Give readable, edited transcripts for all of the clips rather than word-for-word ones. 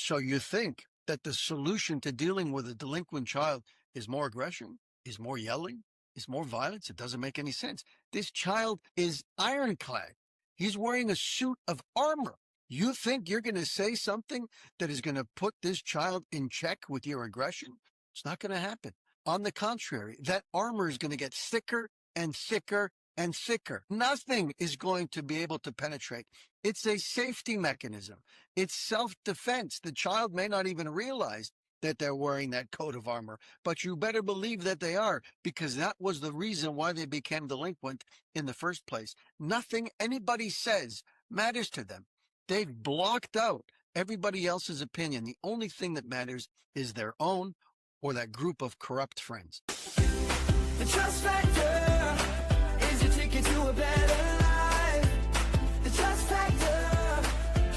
So you think that the solution to dealing with a delinquent child is more aggression, is more yelling, is more violence? It doesn't make any sense. This child is ironclad. He's wearing a suit of armor. You think you're going to say something that is going to put this child in check with your aggression? It's not going to happen. On the contrary, that armor is going to get thicker and thicker and thicker. Nothing is going to be able to penetrate. It's a safety mechanism. It's self-defense. The child may not even realize that they're wearing that coat of armor, but you better believe that they are, because that was the reason why they became delinquent in the first place. Nothing anybody says matters to them. They've blocked out everybody else's opinion. The only thing that matters is their own or that group of corrupt friends. The trust factor is your ticket to a better life. The trust factor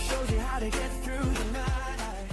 shows you how to get through the night.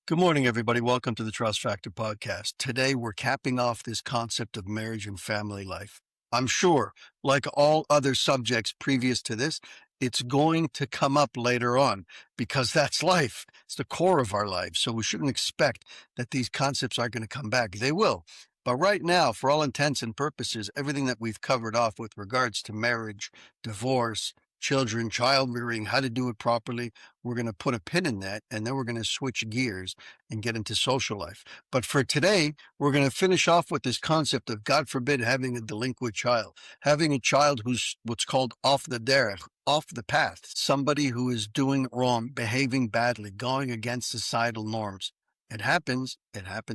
Good morning, everybody. Welcome to the Trust Factor podcast. Today, we're capping off this concept of marriage and family life. I'm sure, like all other subjects previous to this, it's going to come up later on because that's life. It's the core of our lives. So we shouldn't expect that these concepts are going to come back. They will. But right now, for all intents and purposes, everything that we've covered off with regards to marriage, divorce, children, child rearing, how to do it properly, we're going to put a pin in that, and then we're going to switch gears and get into social life. But for today, we're going to finish off with this concept of, God forbid, having a delinquent child, having a child who's what's called off the derech, off the path, somebody who is doing wrong, behaving badly, going against societal norms. It happens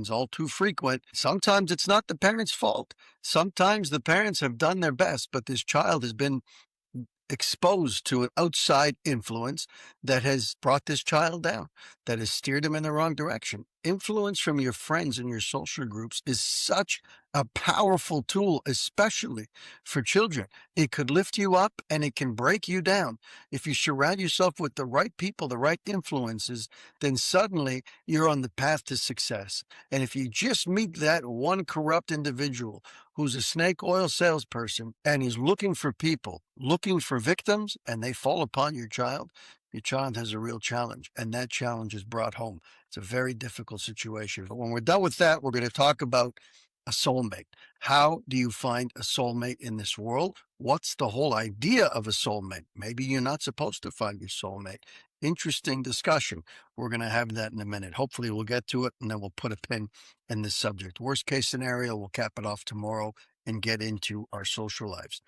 all too frequent. Sometimes it's not the parents' fault. Sometimes the parents have done their best, but this child has been exposed to an outside influence that has brought this child down, that has steered him in the wrong direction. Influence from your friends and your social groups is such a powerful tool, especially for children. It could lift you up and it can break you down. If you surround yourself with the right people, the right influences, then suddenly you're on the path to success. And if you just meet that one corrupt individual who's a snake oil salesperson and he's looking for people, looking for victims, and they fall upon your child has a real challenge, and that challenge is brought home. It's a very difficult situation. But when we're done with that, we're going to talk about a soulmate. How do you find a soulmate in this world? What's the whole idea of a soulmate? Maybe you're not supposed to find your soulmate. Interesting discussion. We're going to have that in a minute. Hopefully we'll get to it, and then we'll put a pin in this subject. Worst case scenario, we'll cap it off tomorrow and get into our social lives.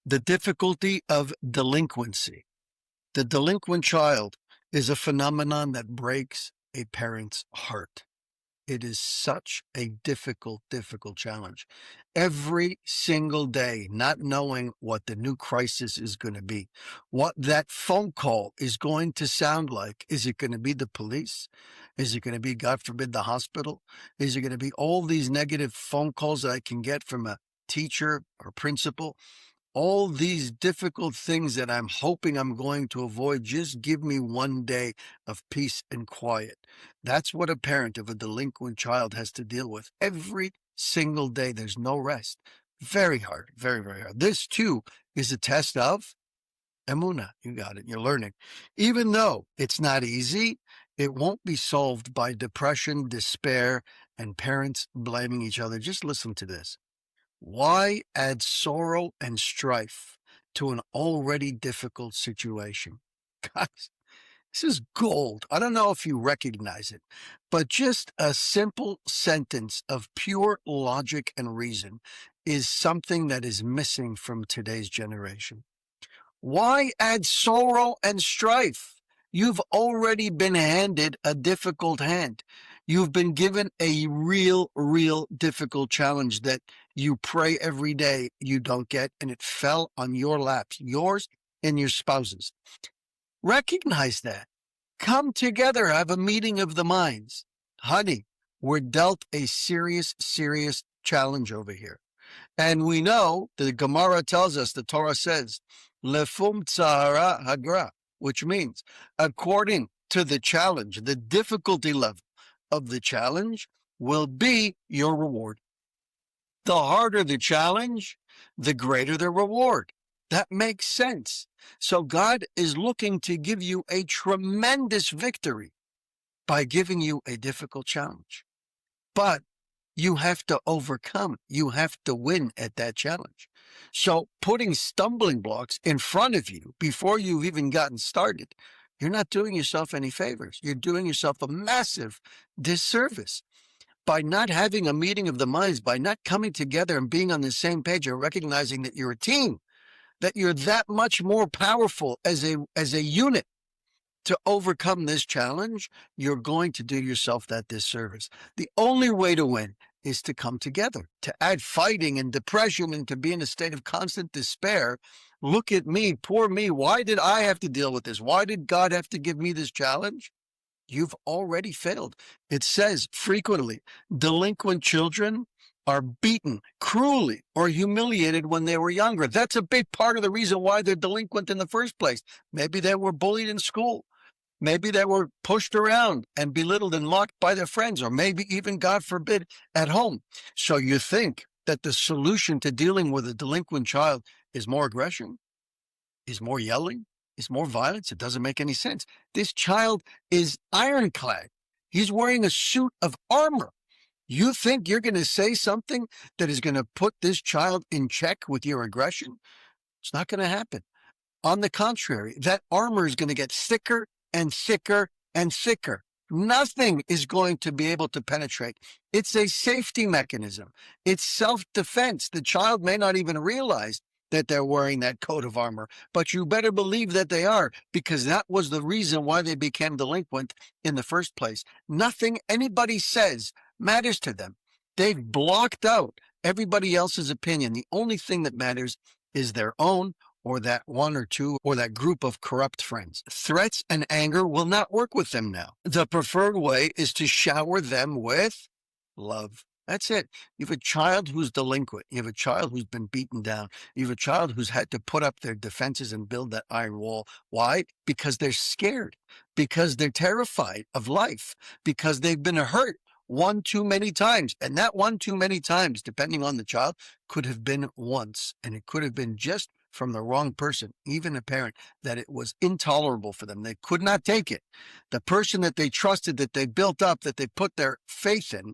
The difficulty of delinquency. The delinquent child is a phenomenon that breaks a parent's heart. It is such a difficult challenge. Every single day, not knowing what the new crisis is going to be, what that phone call is going to sound like. Is it going to be the police? Is it going to be, God forbid, the hospital? Is it going to be all these negative phone calls that I can get from a teacher or principal? All these difficult things that I'm hoping I'm going to avoid. Just give me one day of peace and quiet. That's what a parent of a delinquent child has to deal with every single day. There's no rest. Very hard, very, very hard. This too is a test of emunah. You got it. You're learning. Even though it's not easy, it won't be solved by depression, despair, and parents blaming each other. Just listen to this. Why add sorrow and strife to an already difficult situation? Guys, this is gold. I don't know if you recognize it, but just a simple sentence of pure logic and reason is something that is missing from today's generation. Why add sorrow and strife? You've already been handed a difficult hand. You've been given a real difficult challenge that you pray every day you don't get, and it fell on your laps, yours and your spouse's. Recognize that. Come together, have a meeting of the minds. Honey, we're dealt a serious challenge over here. And we know the Gemara tells us, the Torah says, Lefum tzara hagra, which means according to the challenge, the difficulty level of the challenge will be your reward. The harder the challenge, the greater the reward. That makes sense. So God is looking to give you a tremendous victory. by giving you a difficult challenge. But you have to overcome, you have to win at that challenge. So putting stumbling blocks in front of you before you've even gotten started, you're not doing yourself any favors. You're doing yourself a massive disservice by not having a meeting of the minds, by not coming together and being on the same page and recognizing that you're a team, that you're that much more powerful as a unit to overcome this challenge. You're going to do yourself that disservice. The only way to win is to come together, to add fighting and depression and to be in a state of constant despair. Look at me, poor me. Why did I have to deal with this? Why did God have to give me this challenge? You've already failed. It says frequently, delinquent children are beaten cruelly or humiliated when they were younger. That's a big part of the reason why they're delinquent in the first place. Maybe they were bullied in school. Maybe they were pushed around and belittled and mocked by their friends, or maybe even, God forbid, at home. So you think that the solution to dealing with a delinquent child is more aggression, is more yelling, is more violence? It doesn't make any sense. This child is ironclad. He's wearing a suit of armor. You think you're going to say something that is going to put this child in check with your aggression? It's not going to happen. On the contrary, that armor is going to get thicker and thicker and thicker. Nothing is going to be able to penetrate. It's a safety mechanism. It's self-defense. The child may not even realize that they're wearing that coat of armor, but you better believe that they are, because that was the reason why they became delinquent in the first place. Nothing anybody says matters to them. They've blocked out everybody else's opinion. The only thing that matters is their own, or that one or two, or that group of corrupt friends. Threats and anger will not work with them now. The preferred way is to shower them with love. That's it. You have a child who's delinquent. You have a child who's been beaten down. You have a child who's had to put up their defenses and build that iron wall. Why? Because they're scared, because they're terrified of life, because they've been hurt one too many times. And that one too many times, depending on the child, could have been once. And it could have been just from the wrong person, even a parent, that it was intolerable for them. They could not take it. The person that they trusted, that they built up, that they put their faith in,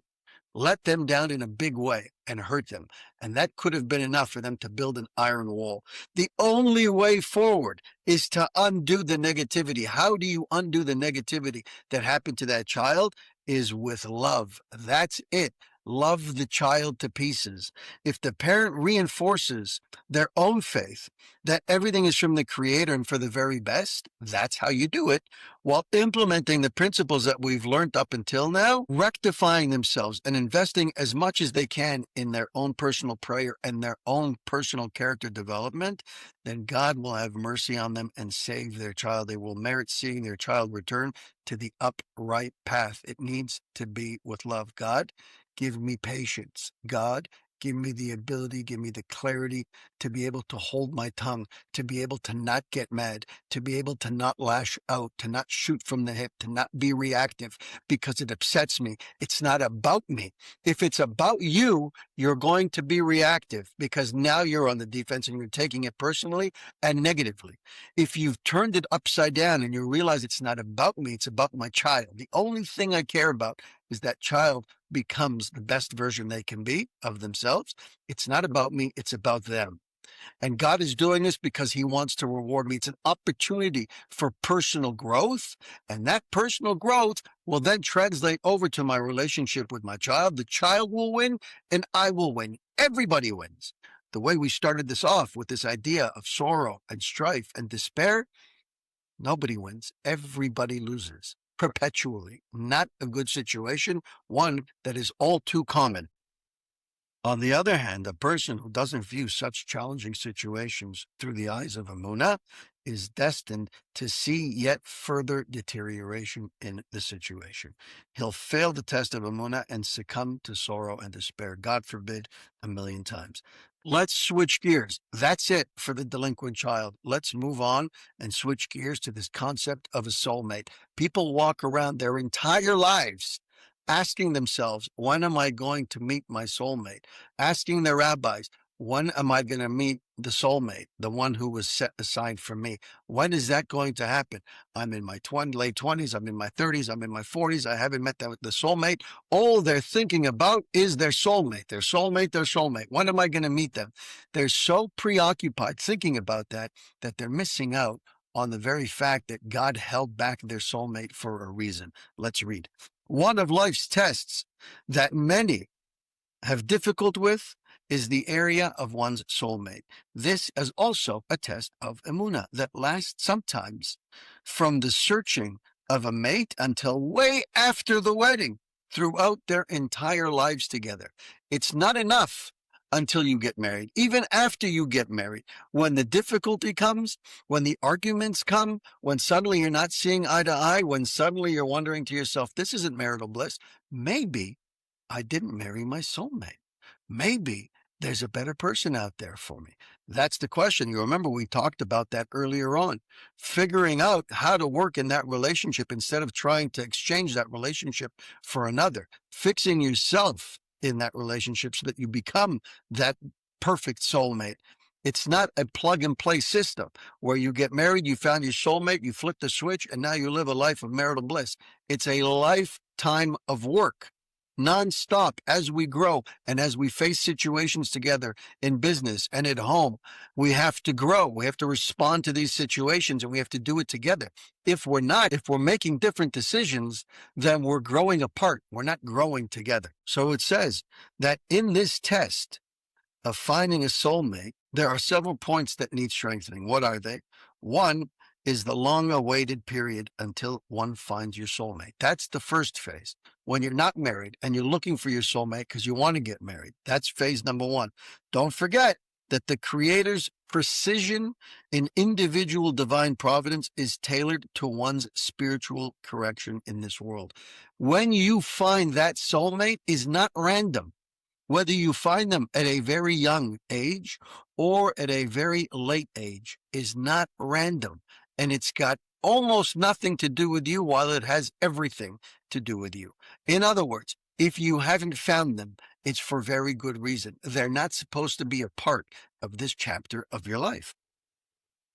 let them down in a big way and hurt them. And that could have been enough for them to build an iron wall. The only way forward is to undo the negativity. How do you undo the negativity that happened to that child? Is with love. That's it. Love the child to pieces. If the parent reinforces their own faith that everything is from the Creator and for the very best, that's how you do it, while implementing the principles that we've learned up until now, rectifying themselves and investing as much as they can in their own personal prayer and their own personal character development, then God will have mercy on them and save their child. They will merit seeing their child return to the upright path. It needs to be with love. God, give me patience. God, give me the ability, give me the clarity to be able to hold my tongue, to be able to not get mad, to be able to not lash out, to not shoot from the hip, to not be reactive because it upsets me. It's not about me. If it's about you, you're going to be reactive because now you're on the defense and you're taking it personally and negatively. If you've turned it upside down and you realize it's not about me, it's about my child. The only thing I care about is that child becomes the best version they can be of themselves. It's not about me, it's about them. And God is doing this because he wants to reward me. It's an opportunity for personal growth. And that personal growth will then translate over to my relationship with my child. The child will win and I will win. Everybody wins. The way we started this off with this idea of sorrow and strife and despair, nobody wins. Everybody loses perpetually. Not a good situation, one that is all too common. On the other hand, a person who doesn't view such challenging situations through the eyes of Emunah is destined to see yet further deterioration in the situation. He'll fail the test of Emunah and succumb to sorrow and despair. God forbid, a million times. Let's switch gears. That's it for the delinquent child. Let's move on and switch gears to this concept of a soulmate. People walk around their entire lives asking themselves, when am I going to meet my soulmate? Asking their rabbis, When am I going to meet the soulmate, the one who was set aside for me? When is that going to happen? I'm in my late 20s. I'm in my 30s. I'm in my 40s. I haven't met the soulmate. All they're thinking about is their soulmate, their soulmate, their soulmate. When am I going to meet them? They're so preoccupied thinking about that they're missing out on the very fact that God held back their soulmate for a reason. Let's read. One of life's tests that many have difficult with is the area of one's soulmate. This is also a test of emuna that lasts sometimes from the searching of a mate until way after the wedding, throughout their entire lives together. It's not enough until you get married. Even after you get married, when the difficulty comes, when the arguments come, when suddenly you're not seeing eye to eye, when suddenly you're wondering to yourself, this isn't marital bliss, maybe I didn't marry my soulmate. Maybe there's a better person out there for me. That's the question. You remember we talked about that earlier on. Figuring out how to work in that relationship instead of trying to exchange that relationship for another. Fixing yourself in that relationship so that you become that perfect soulmate. It's not a plug and play system where you get married, you found your soulmate, you flip the switch, and now you live a life of marital bliss. It's a lifetime of work nonstop as we grow and as we face situations together in business and at home. We have to grow. We have to respond to these situations and we have to do it together. If we're not, if we're making different decisions, then we're growing apart. We're not growing together. So it says that in this test of finding a soulmate, there are several points that need strengthening. What are they? One is the long awaited period until one finds your soulmate. That's the first phase. When you're not married and you're looking for your soulmate because you want to get married, that's phase number one. Don't forget that the Creator's precision in individual divine providence is tailored to one's spiritual correction in this world. When you find that soulmate is not random. Whether you find them at a very young age or at a very late age is not random. And it's got almost nothing to do with you while it has everything to do with you. In other words, if you haven't found them, it's for very good reason. They're not supposed to be a part of this chapter of your life.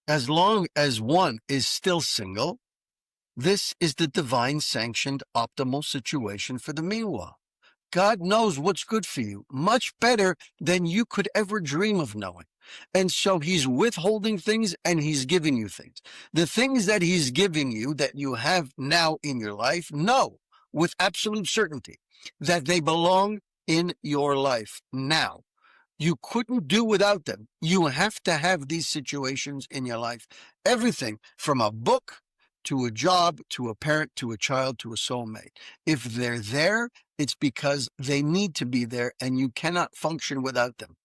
As long as one is still single, this is the divine sanctioned optimal situation for the meanwhile. God knows what's good for you much better than you could ever dream of knowing. And so he's withholding things and he's giving you things. The things that he's giving you that you have now in your life, know with absolute certainty that they belong in your life now. You couldn't do without them. You have to have these situations in your life. Everything from a book to a job, to a parent, to a child, to a soulmate. If they're there, it's because they need to be there and you cannot function without them.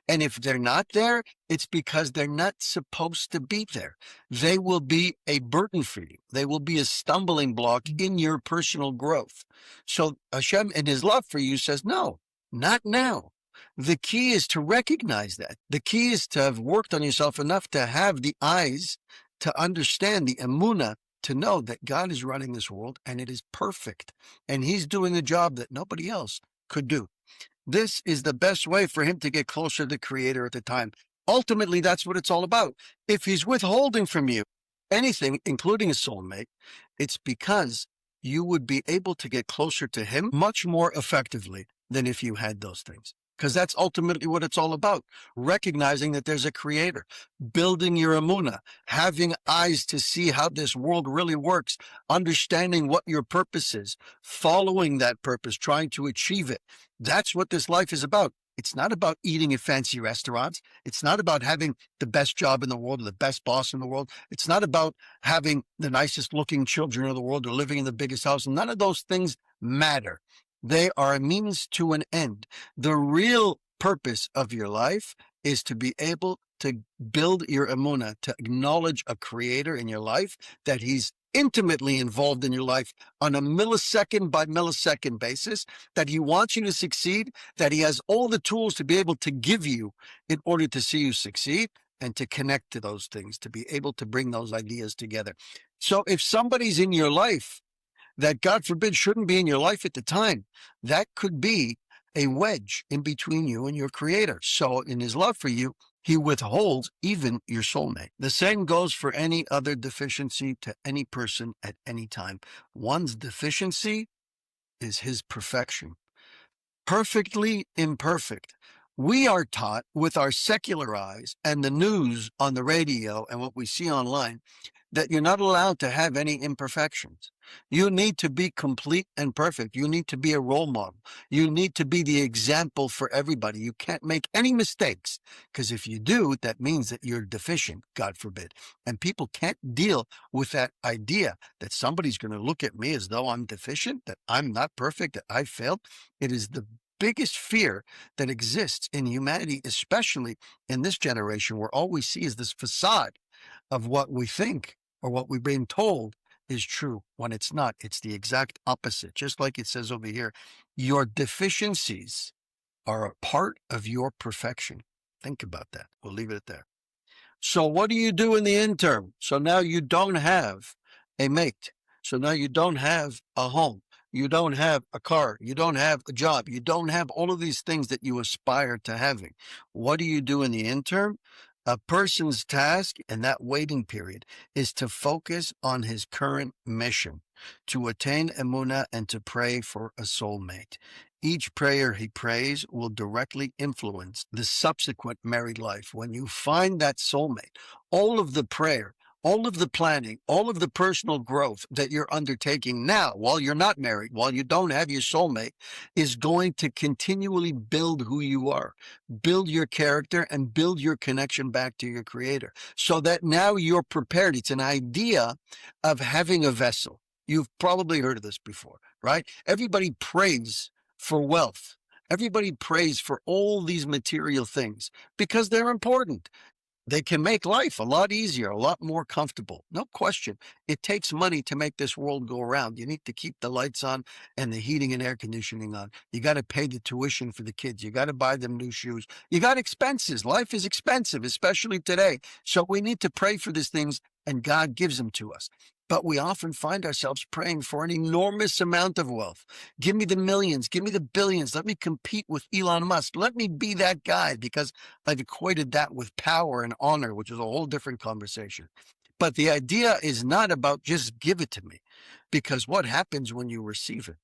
And if they're not there, it's because they're not supposed to be there. They will be a burden for you. They will be a stumbling block in your personal growth. So Hashem, in his love for you, says, no, not now. The key is to recognize that. The key is to have worked on yourself enough to have the eyes to understand the emuna, to know that God is running this world and it is perfect. And he's doing a job that nobody else could do. This is the best way for him to get closer to the Creator at the time. Ultimately, that's what it's all about. If he's withholding from you anything, including a soulmate, it's because you would be able to get closer to him much more effectively than if you had those things. Because that's ultimately what it's all about. Recognizing that there's a Creator, building your emuna, having eyes to see how this world really works, understanding what your purpose is, following that purpose, trying to achieve it. That's what this life is about. It's not about eating at fancy restaurants. It's not about having the best job in the world or the best boss in the world. It's not about having the nicest looking children in the world or living in the biggest house. None of those things matter. They are a means to an end. The real purpose of your life is to be able to build your emuna, to acknowledge a Creator in your life, that he's intimately involved in your life on a millisecond by millisecond basis, that he wants you to succeed, that he has all the tools to be able to give you in order to see you succeed and to connect to those things, to be able to bring those ideas together. So if somebody's in your life that, God forbid, shouldn't be in your life at the time, that could be a wedge in between you and your creator. So in his love for you, he withholds even your soulmate. The same goes for any other deficiency to any person at any time. One's deficiency is his perfection. Perfectly imperfect. We are taught with our secular eyes and the news on the radio and what we see online that you're not allowed to have any imperfections. You need to be complete and perfect. You need to be a role model. You need to be the example for everybody. You can't make any mistakes, because if you do, that means that you're deficient, God forbid. And people can't deal with that idea that somebody's going to look at me as though I'm deficient, that I'm not perfect, that I failed. It is the biggest fear that exists in humanity, especially in this generation, where all we see is this facade of what we think or what we've been told is true, when it's not. It's the exact opposite. Just like it says over here, your deficiencies are a part of your perfection. Think about that. We'll leave it at that. So what do you do in the interim? So now you don't have a mate. So now you don't have a home. You don't have a car. You don't have a job. You don't have all of these things that you aspire to having. What do you do in the interim? A person's task in that waiting period is to focus on his current mission, to attain emunah and to pray for a soulmate. Each prayer he prays will directly influence the subsequent married life. When you find that soulmate, all of the prayer, all of the planning, all of the personal growth that you're undertaking now while you're not married, while you don't have your soulmate, is going to continually build who you are, build your character, and build your connection back to your creator, so that now you're prepared. It's an idea of having a vessel. You've probably heard of this before, right? Everybody prays for wealth. Everybody prays for all these material things because they're important. They can make life a lot easier, a lot more comfortable. No question. It takes money to make this world go around. You need to keep the lights on and the heating and air conditioning on. You got to pay the tuition for the kids. You got to buy them new shoes. You got expenses. Life is expensive, especially today. So we need to pray for these things, and God gives them to us. But we often find ourselves praying for an enormous amount of wealth. Give me the millions. Give me the billions. Let me compete with Elon Musk. Let me be that guy, because I've equated that with power and honor, which is a whole different conversation. But the idea is not about just give it to me, because what happens when you receive it?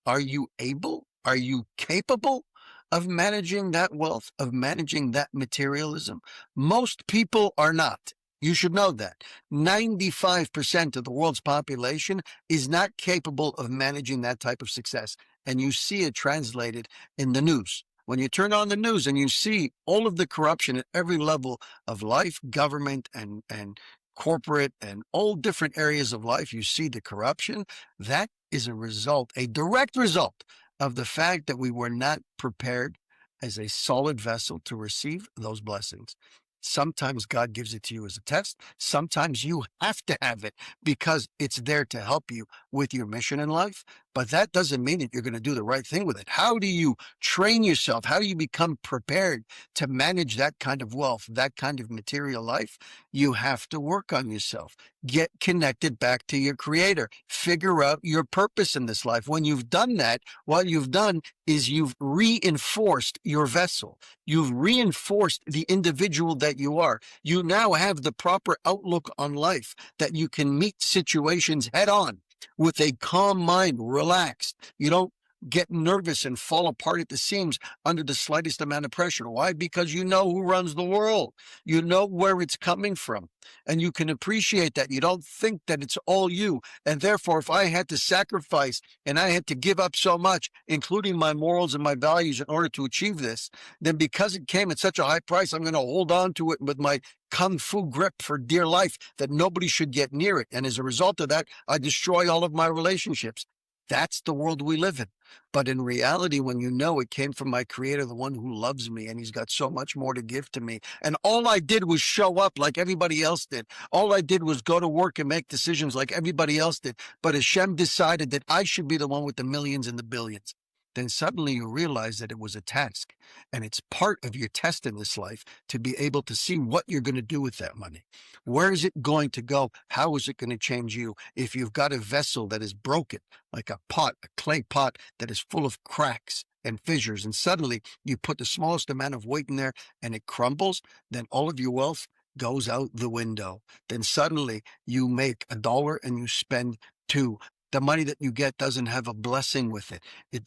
Are you able? Are you capable of managing that wealth, of managing that materialism? Most people are not. You should know that 95% of the world's population is not capable of managing that type of success. And you see it translated in the news. When you turn on the news and you see all of the corruption at every level of life, government and corporate and all different areas of life, you see the corruption. That is a result, a direct result of the fact that we were not prepared as a solid vessel to receive those blessings. Sometimes God gives it to you as a test. Sometimes you have to have it because it's there to help you with your mission in life. But that doesn't mean that you're going to do the right thing with it. How do you train yourself? How do you become prepared to manage that kind of wealth, that kind of material life? You have to work on yourself. Get connected back to your creator. Figure out your purpose in this life. When you've done that, what you've done is you've reinforced your vessel. You've reinforced the individual that you are. You now have the proper outlook on life, that you can meet situations head on with a calm mind, relaxed. You don't get nervous and fall apart at the seams under the slightest amount of pressure. Why? Because you know who runs the world. You know where it's coming from, and you can appreciate that. You don't think that it's all you. And therefore, if I had to sacrifice and I had to give up so much, including my morals and my values, in order to achieve this, then because it came at such a high price, I'm going to hold on to it with my kung fu grip for dear life, that nobody should get near it. And as a result of that, I destroy all of my relationships. That's the world we live in. But in reality, when you know it came from my creator, the one who loves me, and he's got so much more to give to me, and all I did was show up like everybody else did. All I did was go to work and make decisions like everybody else did. But Hashem decided that I should be the one with the millions and the billions. Then suddenly you realize that it was a task, and it's part of your test in this life to be able to see what you're going to do with that money. Where is it going to go? How is it going to change you? If you've got a vessel that is broken, like a pot, a clay pot that is full of cracks, and fissures, and suddenly you put the smallest amount of weight in there and it crumbles, then all of your wealth goes out the window. Then suddenly you make $1 and you spend 2. The money that you get doesn't have a blessing with it.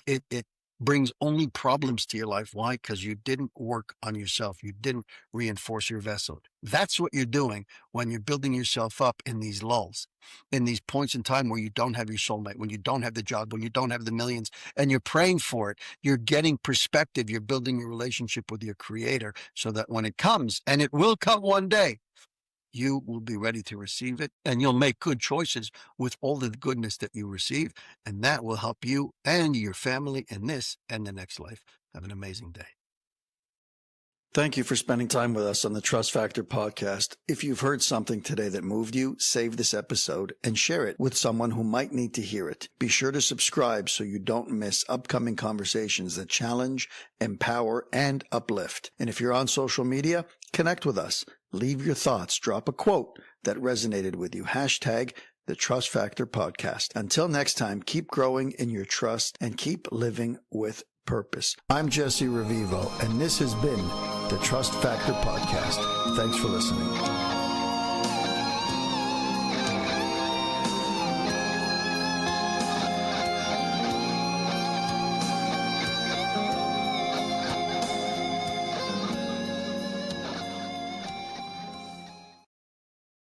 It brings only problems to your life. Why? Because you didn't work on yourself. You didn't reinforce your vessel. That's what you're doing when you're building yourself up in these lulls, in these points in time where you don't have your soulmate, when you don't have the job, when you don't have the millions, and you're praying for it. You're getting perspective. You're building your relationship with your creator so that when it comes, and it will come one day, you will be ready to receive it, and you'll make good choices with all the goodness that you receive, and that will help you and your family in this and the next life. Have an amazing day. Thank you for spending time with us on the Trust Factor podcast. If you've heard something today that moved you, save this episode and share it with someone who might need to hear it. Be sure to subscribe so you don't miss upcoming conversations that challenge, empower, and uplift. And if you're on social media, connect with us. Leave your thoughts. Drop a quote that resonated with you. Hashtag the Trust Factor podcast. Until next time, keep growing in your trust and keep living with purpose. I'm Jesse Revivo, and this has been the Trust Factor podcast. Thanks for listening.